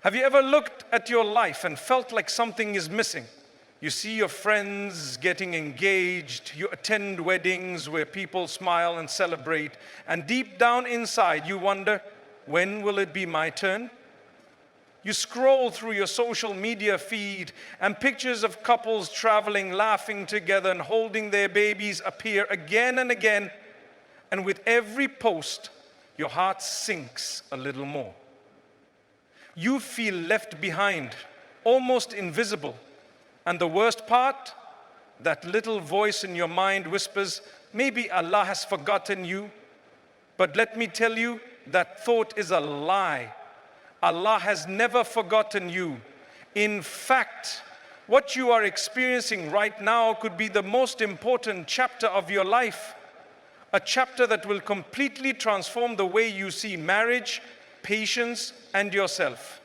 Have you ever looked at your life and felt like something is missing? You see your friends getting engaged, you attend weddings where people smile and celebrate, and deep down inside you wonder, when will it be my turn? You scroll through your social media feed and pictures of couples traveling, laughing together and holding their babies appear again and again, and with every post, your heart sinks a little more. You feel left behind, almost invisible. And the worst part, that little voice in your mind whispers, maybe Allah has forgotten you. But let me tell you, that thought is a lie. Allah has never forgotten you. In fact, what you are experiencing right now could be the most important chapter of your life. A chapter that will completely transform the way you see marriage, patience, and yourself.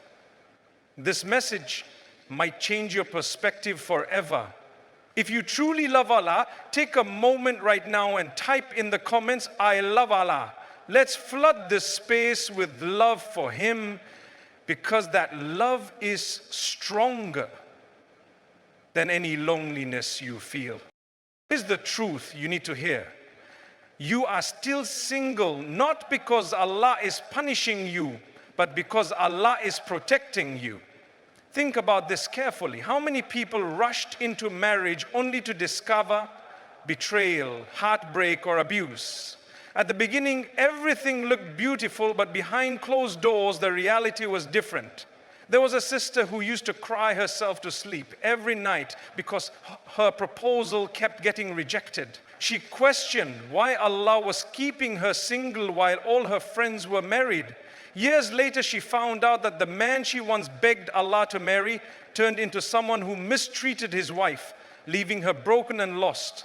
This message might change your perspective forever. If you truly love Allah, take a moment right now and type in the comments, I love Allah. Let's flood this space with love for Him, because that love is stronger than any loneliness you feel. Here's the truth you need to hear. You are still single, not because Allah is punishing you, but because Allah is protecting you. Think about this carefully. How many people rushed into marriage only to discover betrayal, heartbreak, or abuse? At the beginning, everything looked beautiful, but behind closed doors, the reality was different. There was a sister who used to cry herself to sleep every night because her proposal kept getting rejected. She questioned why Allah was keeping her single while all her friends were married. Years later, she found out that the man she once begged Allah to marry turned into someone who mistreated his wife, leaving her broken and lost.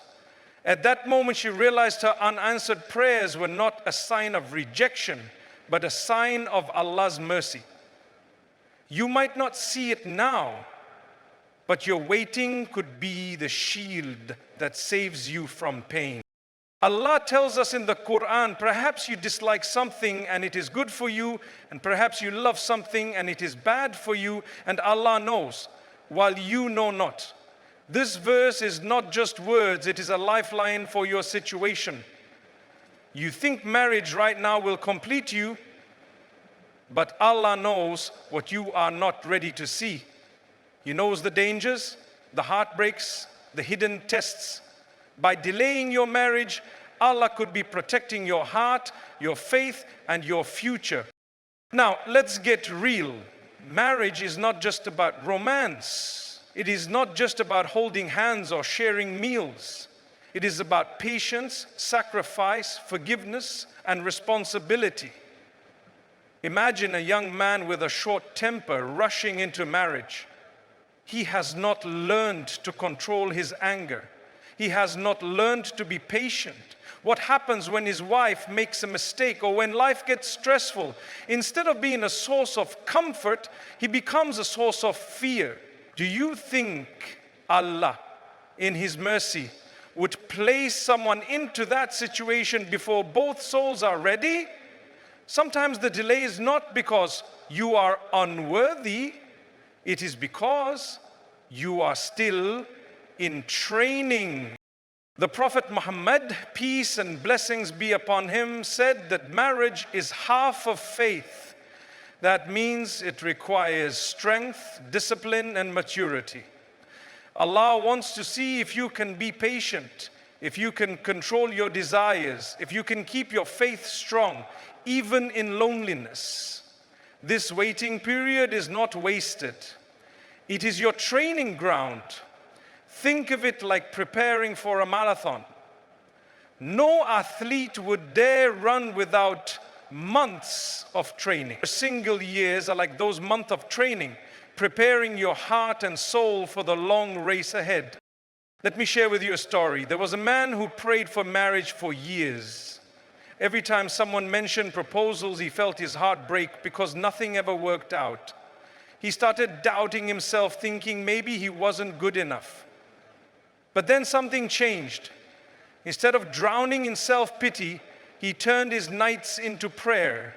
At that moment, she realized her unanswered prayers were not a sign of rejection, but a sign of Allah's mercy. You might not see it now, but your waiting could be the shield that saves you from pain. Allah tells us in the Quran, perhaps you dislike something and it is good for you, and perhaps you love something and it is bad for you, and Allah knows, while you know not. This verse is not just words, it is a lifeline for your situation. You think marriage right now will complete you, but Allah knows what you are not ready to see. He knows the dangers, the heartbreaks, the hidden tests. By delaying your marriage, Allah could be protecting your heart, your faith, and your future. Now, let's get real. Marriage is not just about romance. It is not just about holding hands or sharing meals. It is about patience, sacrifice, forgiveness, and responsibility. Imagine a young man with a short temper rushing into marriage. He has not learned to control his anger. He has not learned to be patient. What happens when his wife makes a mistake or when life gets stressful? Instead of being a source of comfort, he becomes a source of fear. Do you think Allah, in His mercy, would place someone into that situation before both souls are ready? Sometimes the delay is not because you are unworthy, it is because you are still in training. The Prophet Muhammad, peace and blessings be upon him, said that marriage is half of faith. That means it requires strength, discipline, and maturity. Allah wants to see if you can be patient, if you can control your desires, if you can keep your faith strong, even in loneliness. This waiting period is not wasted. It is your training ground. Think of it like preparing for a marathon. No athlete would dare run without months of training. Single years are like those months of training, preparing your heart and soul for the long race ahead. Let me share with you a story. There was a man who prayed for marriage for years. Every time someone mentioned proposals, he felt his heart break because nothing ever worked out. He started doubting himself, thinking maybe he wasn't good enough. But then something changed. Instead of drowning in self-pity, he turned his nights into prayer.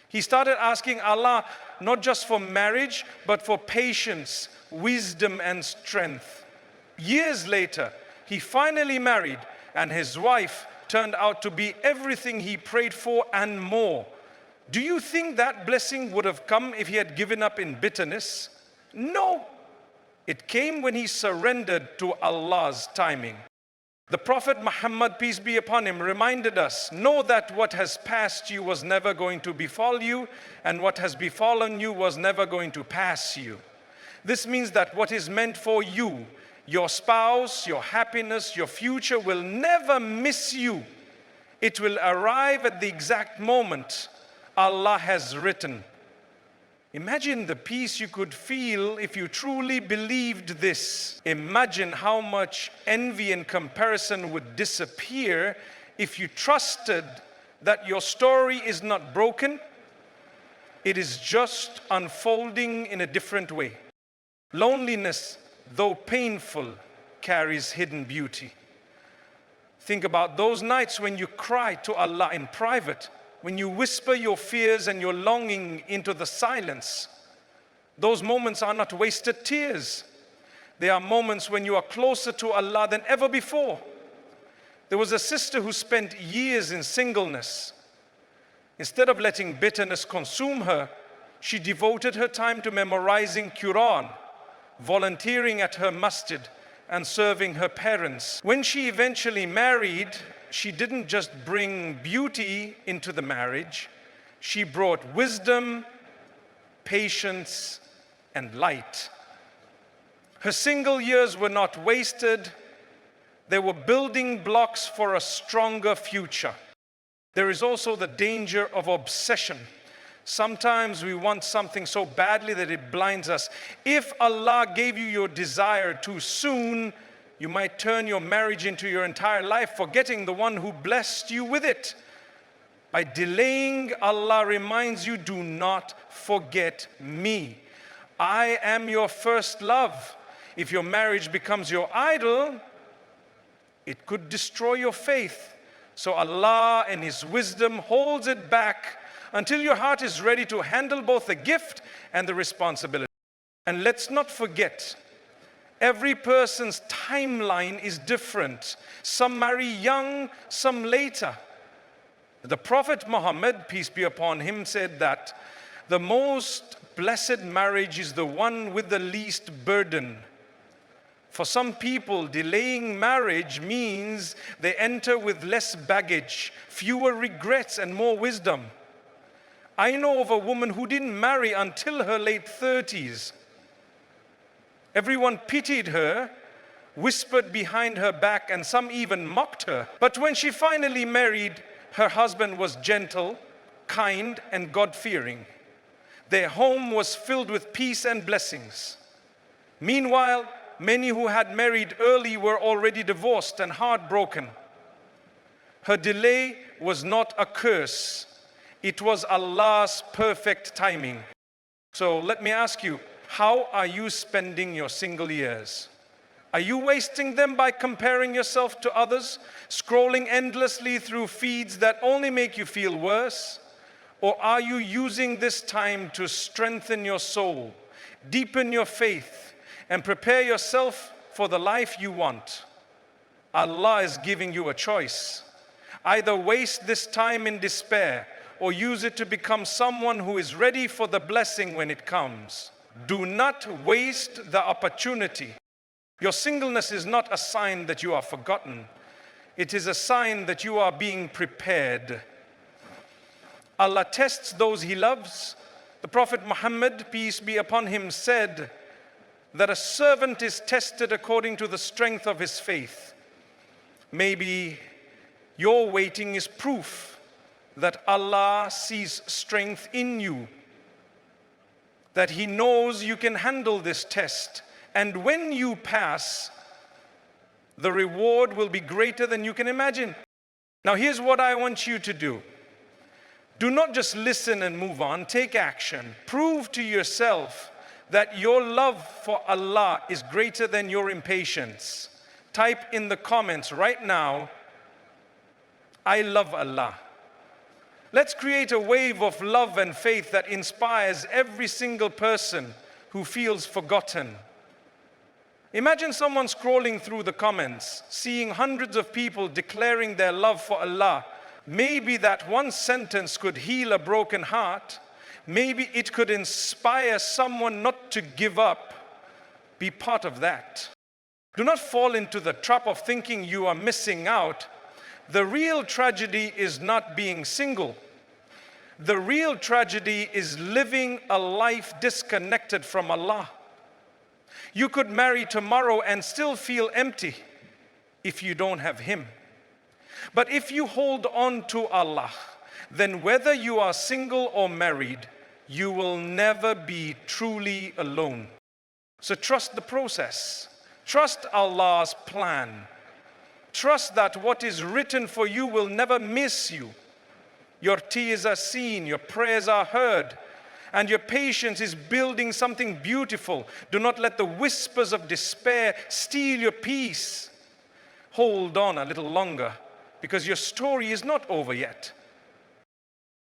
He started asking Allah, not just for marriage, but for patience, wisdom, and strength. Years later, he finally married, and his wife turned out to be everything he prayed for and more. Do you think that blessing would have come if he had given up in bitterness? No. It came when he surrendered to Allah's timing. The Prophet Muhammad, peace be upon him, reminded us, know that what has passed you was never going to befall you, and what has befallen you was never going to pass you. This means that what is meant for you, your spouse, your happiness, your future will never miss you. It will arrive at the exact moment Allah has written. Imagine the peace you could feel if you truly believed this. Imagine how much envy and comparison would disappear if you trusted that your story is not broken, it is just unfolding in a different way. Loneliness, though painful, carries hidden beauty. Think about those nights when you cry to Allah in private, when you whisper your fears and your longing into the silence. Those moments are not wasted tears. They are moments when you are closer to Allah than ever before. There was a sister who spent years in singleness. Instead of letting bitterness consume her, she devoted her time to memorizing Quran, volunteering at her masjid, and serving her parents. When she eventually married, she didn't just bring beauty into the marriage, she brought wisdom, patience, and light. Her single years were not wasted, they were building blocks for a stronger future. There is also the danger of obsession. Sometimes we want something so badly that it blinds us. If Allah gave you your desire too soon, you might turn your marriage into your entire life, forgetting the one who blessed you with it. By delaying, Allah reminds you, do not forget me. I am your first love. If your marriage becomes your idol, it could destroy your faith. So Allah in His wisdom holds it back until your heart is ready to handle both the gift and the responsibility. And let's not forget, every person's timeline is different. Some marry young, some later. The Prophet Muhammad, peace be upon him, said that the most blessed marriage is the one with the least burden. For some people, delaying marriage means they enter with less baggage, fewer regrets, and more wisdom. I know of a woman who didn't marry until her late 30s. Everyone pitied her, whispered behind her back, and some even mocked her. But when she finally married, her husband was gentle, kind, and God-fearing. Their home was filled with peace and blessings. Meanwhile, many who had married early were already divorced and heartbroken. Her delay was not a curse. It was Allah's perfect timing. So let me ask you, how are you spending your single years? Are you wasting them by comparing yourself to others, scrolling endlessly through feeds that only make you feel worse? Or are you using this time to strengthen your soul, deepen your faith, and prepare yourself for the life you want? Allah is giving you a choice. Either waste this time in despair or use it to become someone who is ready for the blessing when it comes. Do not waste the opportunity. Your singleness is not a sign that you are forgotten. It is a sign that you are being prepared. Allah tests those He loves. The Prophet Muhammad, peace be upon him, said that a servant is tested according to the strength of his faith. Maybe your waiting is proof that Allah sees strength in you, that He knows you can handle this test. And when you pass, the reward will be greater than you can imagine. Now here's what I want you to do. Do not just listen and move on, take action. Prove to yourself that your love for Allah is greater than your impatience. Type in the comments right now, I love Allah. Let's create a wave of love and faith that inspires every single person who feels forgotten. Imagine someone scrolling through the comments, seeing hundreds of people declaring their love for Allah. Maybe that one sentence could heal a broken heart. Maybe it could inspire someone not to give up. Be part of that. Do not fall into the trap of thinking you are missing out. The real tragedy is not being single. The real tragedy is living a life disconnected from Allah. You could marry tomorrow and still feel empty if you don't have Him. But if you hold on to Allah, then whether you are single or married, you will never be truly alone. So trust the process. Trust Allah's plan. Trust that what is written for you will never miss you. Your tears are seen, your prayers are heard, and your patience is building something beautiful. Do not let the whispers of despair steal your peace. Hold on a little longer, because your story is not over yet.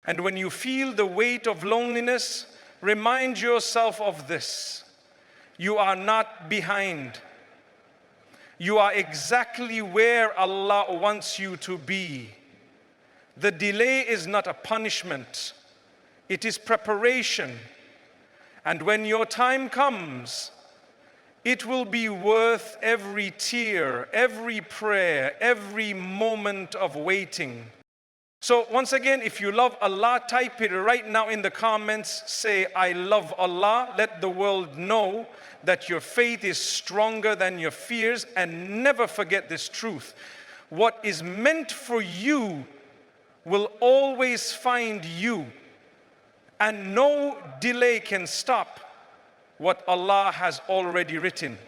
And when you feel the weight of loneliness, remind yourself of this. You are not behind. You are exactly where Allah wants you to be. The delay is not a punishment. It is preparation. And when your time comes, it will be worth every tear, every prayer, every moment of waiting. So once again, if you love Allah, type it right now in the comments. Say, I love Allah. Let the world know that your faith is stronger than your fears. And never forget this truth. What is meant for you will always find you. And no delay can stop what Allah has already written.